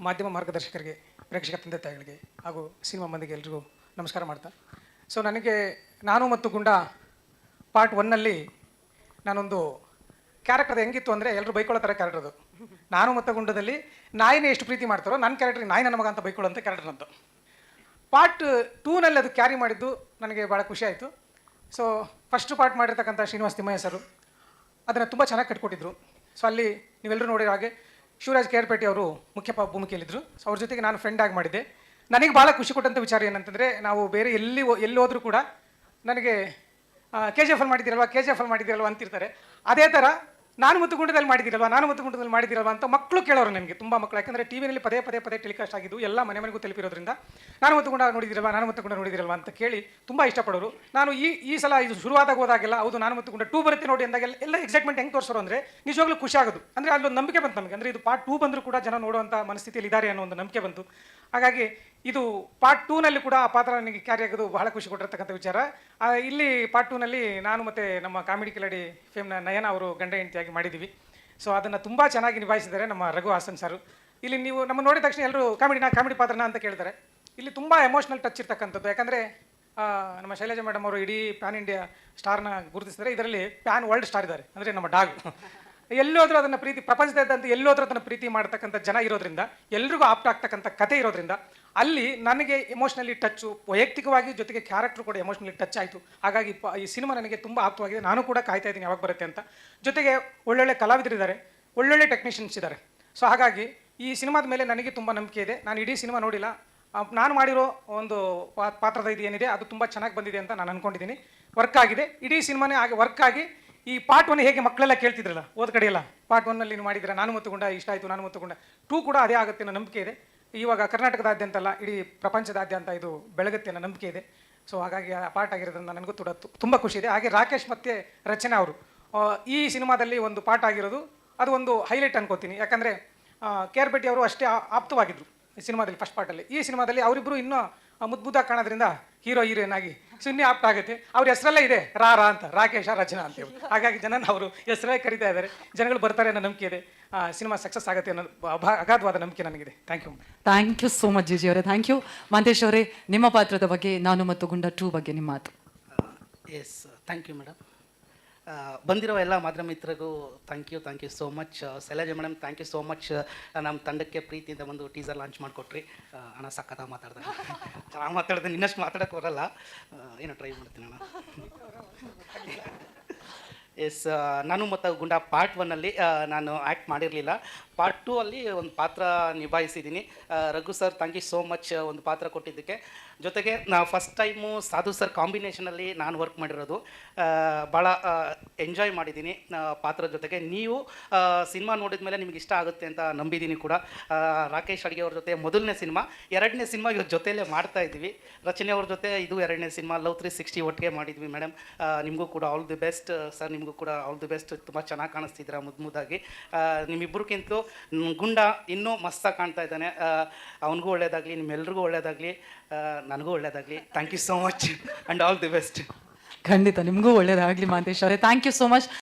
ಮಾಧ್ಯಮ ಮಾರ್ಗದರ್ಶಕರಿಗೆ, ಪ್ರೇಕ್ಷಕ ತಂದೆ ತಾಯಿಗಳಿಗೆ ಹಾಗೂ ಸಿನಿಮಾ ಮಂದಿಗೆ ಎಲ್ರಿಗೂ ನಮಸ್ಕಾರ ಮಾಡ್ತಾ. ಸೊ ನನಗೆ ನಾನು ಮತ್ತು ಗುಂಡ ಪಾರ್ಟ್ 1ನಲ್ಲಿ ನಾನೊಂದು ಕ್ಯಾರೆಕ್ಟರ್ ಹೆಂಗಿತ್ತು ಅಂದರೆ ಎಲ್ಲರೂ ಬೈಕೊಳ್ಳೋ ಥರ ಕ್ಯಾರೆಕ್ಟರ್ ಅದು. ನಾನು ಮತ್ತು ಗುಂಡದಲ್ಲಿ ನಾಯಿನೇ ಎಷ್ಟು ಪ್ರೀತಿ ಮಾಡ್ತಾರೋ ನನ್ನ ಕ್ಯಾರೆಕ್ಟರ್ ನಾಯಿ ನನ್ನ ಮಗ ಅಂತ ಬೈಕೊಳ್ಳೋಂಥ ಕ್ಯಾರೆಕ್ಟರ್ ಅಂತ. ಪಾರ್ಟ್ 2ನಲ್ಲಿ ಅದು ಕ್ಯಾರಿ ಮಾಡಿದ್ದು ನನಗೆ ಭಾಳ ಖುಷಿ ಆಯಿತು. ಸೊ ಫಸ್ಟ್ ಪಾರ್ಟ್ ಮಾಡಿರ್ತಕ್ಕಂಥ ಶ್ರೀನಿವಾಸ್ ತಿಮ್ಮಯ್ಯ ಸರು ಅದನ್ನು ತುಂಬ ಚೆನ್ನಾಗಿ ಕಟ್ಕೊಟ್ಟಿದ್ರು. ಸೊ ಅಲ್ಲಿ ನೀವೆಲ್ಲರೂ ನೋಡಿರೋ ಹಾಗೆ ಶಿವರಾಜ್ ಕೇರ್ಪೇಟೆ ಅವರು ಮುಖ್ಯ ಭೂಮಿಕೆಯಲ್ಲಿದ್ದರು. ಸೊ ಅವ್ರ ಜೊತೆಗೆ ನಾನು ಫ್ರೆಂಡ್ ಆಗಿ ಮಾಡಿದ್ದೆ. ನನಗೆ ಭಾಳ ಖುಷಿ ಕೊಟ್ಟಂಥ ವಿಚಾರ ಏನಂತಂದರೆ, ನಾವು ಬೇರೆ ಎಲ್ಲಿ ಹೋದರೂ ಕೂಡ ನನಗೆ KGF ಅಲ್ಲಿ ಮಾಡಿದ್ದೀರಲ್ವ ಅಂತಿರ್ತಾರೆ. ಅದೇ ಥರ ನಾನು ಮತ್ತು ಗುಂಡದಲ್ಲಿ ಮಾಡಿದ್ದೀರಲ್ವ ಅಂತ ಮಕ್ಕಳು ಕೇಳೋರು ನನಗೆ, ತುಂಬ ಮಕ್ಕಳು. ಯಾಕಂದರೆ ಟಿವಿನಲ್ಲಿ ಪದೇ ಟೆಲಿಕಾಸ್ಟ್ ಆಗಿದ್ದು ಎಲ್ಲ ಮನೆಗೂ ತಲುಪಿರೋದ್ರಿಂದ ನಾನು ಮತ್ತು ಗುಂಡ ನೋಡಿದ್ದೀರಲ್ವ ಅಂತ ಕೇಳಿ ತುಂಬ ಇಷ್ಟಪಡೋರು. ನಾನು ಈ ಸಲ ಇದು ಶುರುವಾದಾಗ ಹೋದಾಗೆಲ್ಲ ಹೌದು ನಾನು ಮತ್ತು ಗುಂಡ 2 ಬರುತ್ತೆ ನೋಡಿ ಅಂದಾಗೆಲ್ಲ ಎಲ್ಲ ಎಕ್ಸೈಟ್ಮೆಂಟ್ ಹೆಂಗೆ ತೋರಿಸೋರು ಅಂದರೆ ನಿಜವಾಗ್ಲೂ ಖುಷಿ ಆಗೋದು. ಅಂದರೆ ಅಲ್ಲೊಂದು ನಂಬಿಕೆ ಬಂತು ನಮಗೆ, ಅಂದರೆ ಇದು ಪಾರ್ಟ್ 2 ಬಂದರೂ ಕೂಡ ಜನ ನೋಡುವಂಥ ಮನಸ್ಥಿತಿಯಲ್ಲಿ ಇದ್ದಾರೆ ಅನ್ನೋ ಒಂದು ನಂಬಿಕೆ ಬಂತು. ಹಾಗಾಗಿ ಇದು ಪಾರ್ಟ್ 2ನಲ್ಲಿ ಕೂಡ ಆ ಪಾತ್ರ ನನಗೆ ಕ್ಯಾರಿ ಆಗೋದು ಬಹಳ ಖುಷಿ ಕೊಟ್ಟಿರ್ತಕ್ಕಂಥ ವಿಚಾರ. ಇಲ್ಲಿ ಪಾರ್ಟ್ 2ನಲ್ಲಿ ನಾನು ಮತ್ತು ನಮ್ಮ ಕಾಮಿಡಿ ಕಿಲಾಡಿ ಫೇಮ್ನ ನಯನ ಅವರು ಗಂಡ ಹೆಂಡತಿಯಾಗಿ ಮಾಡಿದ್ದೀವಿ. ಸೊ ಅದನ್ನು ತುಂಬ ಚೆನ್ನಾಗಿ ನಿಭಾಯಿಸಿದ್ದಾರೆ ನಮ್ಮ ರಘು ಹಾಸನ್ ಸರ್. ಇಲ್ಲಿ ನೀವು ನಮ್ಮ ನೋಡಿದ ತಕ್ಷಣ ಎಲ್ಲರೂ ಕಾಮಿಡಿ ಪಾತ್ರನ ಅಂತ ಕೇಳ್ತಾರೆ. ಇಲ್ಲಿ ತುಂಬ ಎಮೋಷ್ನಲ್ ಟಚ್ ಇರ್ತಕ್ಕಂಥದ್ದು. ಯಾಕಂದರೆ ನಮ್ಮ ಶೈಲಜಾ ಮೇಡಮ್ ಅವರು ಇಡೀ ಪ್ಯಾನ್ ಇಂಡಿಯಾ ಸ್ಟಾರ್ನ ಗುರುತಿಸಿದ್ದಾರೆ. ಇದರಲ್ಲಿ ಪ್ಯಾನ್ ವರ್ಲ್ಡ್ ಸ್ಟಾರ್ ಇದ್ದಾರೆ, ಅಂದರೆ ನಮ್ಮ ಡಾಗ್. ಎಲ್ಲೋದ್ರೂ ಅದನ್ನು ಪ್ರೀತಿ, ಪ್ರಪಂಚದಾದ್ಯಂತ ಎಲ್ಲೋದ್ರೂ ಅದನ್ನು ಪ್ರೀತಿ ಮಾಡ್ತಕ್ಕಂಥ ಜನ ಇರೋದ್ರಿಂದ, ಎಲ್ರಿಗೂ ಆಪ್ಟ್ ಆಗ್ತಕ್ಕಂಥ ಕತೆ ಇರೋದ್ರಿಂದ ಅಲ್ಲಿ ನನಗೆ ಎಮೋಷ್ನಲಿ ಟಚ್ಚು, ವೈಯಕ್ತಿಕವಾಗಿ ಜೊತೆಗೆ ಕ್ಯಾರೆಕ್ಟರ್ ಕೂಡ ಎಮೋಷ್ನಲಿ ಟಚ್ ಆಯಿತು. ಹಾಗಾಗಿ ಈ ಸಿನಿಮಾ ನನಗೆ ತುಂಬ ಆಪ್ತವಾಗಿದೆ. ನಾನು ಕೂಡ ಕಾಯ್ತಾ ಇದ್ದೀನಿ ಯಾವಾಗ ಬರುತ್ತೆ ಅಂತ. ಜೊತೆಗೆ ಒಳ್ಳೊಳ್ಳೆ ಕಲಾವಿದರಿದ್ದಾರೆ, ಒಳ್ಳೊಳ್ಳೆ ಟೆಕ್ನಿಷಿಯನ್ಸ್ ಇದ್ದಾರೆ. ಸೊ ಹಾಗಾಗಿ ಈ ಸಿನಿಮಾದ ಮೇಲೆ ನನಗೆ ತುಂಬ ನಂಬಿಕೆ ಇದೆ. ನಾನು ಇಡೀ ಸಿನಿಮಾ ನೋಡಿಲ್ಲ, ನಾನು ಮಾಡಿರೋ ಒಂದು ಪಾತ್ರದ ಇದು ಏನಿದೆ ಅದು ತುಂಬ ಚೆನ್ನಾಗಿ ಬಂದಿದೆ ಅಂತ ನಾನು ಅಂದ್ಕೊಂಡಿದ್ದೀನಿ. ವರ್ಕ್ ಆಗಿದೆ, ಇಡೀ ಸಿನಿಮಾನೇ ಆಗಿ ವರ್ಕ್ ಆಗಿ. ಈ ಪಾರ್ಟ್ 1 ಹೇಗೆ ಮಕ್ಕಳೆಲ್ಲ ಕೇಳ್ತಿದ್ರಲ್ಲ ಓದ್ ಕಡೆ ಎಲ್ಲ, ಪಾರ್ಟ್ 1ನಲ್ಲಿ ನೀವು ಮಾಡಿದ್ರೆ ನಾನು ಮತ್ತು ಗುಂಡ ಇಷ್ಟ ಆಯಿತು, ನಾನು ಮತ್ತು ಗುಂಡ 2 ಕೂಡ ಅದೇ ಆಗುತ್ತೆ ಅನ್ನೋ ನಂಬಿಕೆ ಇದೆ. ಇವಾಗ ಕರ್ನಾಟಕದಾದ್ಯಂತ ಅಲ್ಲ, ಇಡೀ ಪ್ರಪಂಚದಾದ್ಯಂತ ಇದು ಬೆಳಗುತ್ತೆ ಅನ್ನೋ ನಂಬಿಕೆ ಇದೆ. ಸೊ ಹಾಗಾಗಿ ಆ ಪಾರ್ಟ್ ಆಗಿರೋದ್ರಿಂದ ನನಗೂ ತುಂಬ ಖುಷಿ ಇದೆ. ಹಾಗೆ ರಾಕೇಶ್ ಮತ್ತು ರಚನಾ ಅವರು ಈ ಸಿನಿಮಾದಲ್ಲಿ ಒಂದು ಪಾರ್ಟ್ ಆಗಿರೋದು ಅದು ಒಂದು ಹೈಲೈಟ್ ಅನ್ಕೋತೀನಿ. ಯಾಕಂದರೆ ಕೇರ್ಪೇಟೆ ಅವರು ಅಷ್ಟೇ ಆಪ್ತವಾಗಿದ್ದರು ಈ ಸಿನಿಮಾದಲ್ಲಿ ಫಸ್ಟ್ ಪಾರ್ಟಲ್ಲಿ. ಈ ಸಿನಿಮಾದಲ್ಲಿ ಅವರಿಬ್ಬರು ಇನ್ನೂ ಮುದ್ದಾಗಿ ಕಾಣೋದ್ರಿಂದ ಹೀರೋ ಹೀರೋಯಿನ್ ಆಗಿ ಸುನ್ನಿ ಆಪ್ತ ಆಗುತ್ತೆ. ಅವ್ರ ಹೆಸರಲ್ಲೇ ಇದೆ ರಾ ಅಂತ, ರಾಕೇಶ ರಚನಾ ಅಂತೇಳಿ. ಹಾಗಾಗಿ ಜನ ಅವರು ಹೆಸರೇ ಕರಿತಾ ಇದ್ದಾರೆ. ಜನಗಳು ಬರ್ತಾರೆ ಅನ್ನೋ ನಂಬಿಕೆ ಇದೆ. ಸಿನಿಮಾ ಸಕ್ಸಸ್ ಆಗುತ್ತೆ ಅನ್ನೋ ಅಗಾಧವಾದ ನಂಬಿಕೆ ನನಗಿದೆ. Thank you so much GG ಅವರೇ. Thank you. ಮಂತೇಶ್ ಅವರೇ, ನಿಮ್ಮ ಪಾತ್ರದ ಬಗ್ಗೆ, ನಾನು ಮತ್ತು ಗುಂಡ 2 ಬಗ್ಗೆ ನಿಮ್ಮ ಮಾತು. Yes, thank you madam. ಬಂದಿರೋ ಎಲ್ಲ ಮಾಧ್ಯಮ ಮಿತ್ರರಿಗೂ thank you so much. Shailaja madam thank you so much. ನಮ್ಮ ತಂಡಕ್ಕೆ ಪ್ರೀತಿಯಿಂದ ಒಂದು ಟೀಸರ್ ಲಾಂಚ್ ಮಾಡಿಕೊಟ್ರಿ. ಅಣ್ಣ ಸಕ್ಕತ್ತಾಗಿ ಮಾತಾಡ್ದೆ, ಚೆನ್ನಾಗಿ ಮಾತಾಡ್ದೆ. ಇನ್ನಷ್ಟು ಮಾತಾಡೋಕ್ಕೆ ಬರಲ್ಲ, ಏನೋ ಟ್ರೈ ಮಾಡ್ತೀನಿ ಅಣ್ಣ. ಎಸ್, ನಾನು ಮತ್ತು ಗುಂಡ ಪಾರ್ಟ್ 1ನಲ್ಲಿ ನಾನು ಆ್ಯಕ್ಟ್ ಮಾಡಿರಲಿಲ್ಲ. ಪಾರ್ಟ್ 2 ಅಲ್ಲಿ ಒಂದು ಪಾತ್ರ ನಿಭಾಯಿಸಿದ್ದೀನಿ. Raghu sir thank you so much ಒಂದು ಪಾತ್ರ ಕೊಟ್ಟಿದ್ದಕ್ಕೆ. ಜೊತೆಗೆ ಫಸ್ಟ್ ಟೈಮು ಸಾಧು ಸರ್ ಕಾಂಬಿನೇಷನಲ್ಲಿ ನಾನು ವರ್ಕ್ ಮಾಡಿರೋದು. ಭಾಳ ಎಂಜಾಯ್ ಮಾಡಿದ್ದೀನಿ ಪಾತ್ರದ ಜೊತೆಗೆ. ನೀವು ಸಿನಿಮಾ ನೋಡಿದ ಮೇಲೆ ನಿಮಗೆ ಇಷ್ಟ ಆಗುತ್ತೆ ಅಂತ ನಂಬಿದ್ದೀನಿ ಕೂಡ. ರಾಕೇಶ್ ಅಡಿಗೆ ಅವ್ರ ಜೊತೆ ಮೊದಲನೇ ಸಿನಿಮಾ, 2ನೇ ಸಿನಿಮಾ ಇವ್ರ ಜೊತೆಯಲ್ಲೇ ಮಾಡ್ತಾ ಇದ್ದೀವಿ. ರಚನೆ ಅವ್ರ ಜೊತೆ ಇದು 2ನೇ ಸಿನಿಮಾ. ಲವ್ 360 ಒಟ್ಟಿಗೆ ಮಾಡಿದ್ವಿ ಮೇಡಮ್. ನಿಮಗೂ ಕೂಡ ಆಲ್ ದಿ ಬೆಸ್ಟ್ ಸರ್, ನಿಮಗೂ ಕೂಡ ಆಲ್ ದಿ ಬೆಸ್ಟ್. ತುಂಬ ಚೆನ್ನಾಗಿ ಕಾಣಿಸ್ತಿದ್ದೀರಾ ಮುದ್ದಾಗಿ. ನಿಮ್ಮಿಬ್ಬರಿಗಿಂತೂ ಗುಂಡ ಇನ್ನೂ ಮಸ್ತಾಗಿ ಕಾಣ್ತಾ ಇದ್ದಾನೆ. ಅವನಿಗೂ ಒಳ್ಳೇದಾಗಲಿ, ನಿಮ್ಮೆಲ್ರಿಗೂ ಒಳ್ಳೇದಾಗಲಿ, ನನಗೂ ಒಳ್ಳೇದಾಗಲಿ. Thank you so much and all the best. ಖಂಡಿತ ನಿಮಗೂ ಒಳ್ಳೇದಾಗಲಿ ಮಂತೇಶ್ ಅವರೇ. Thank you so much.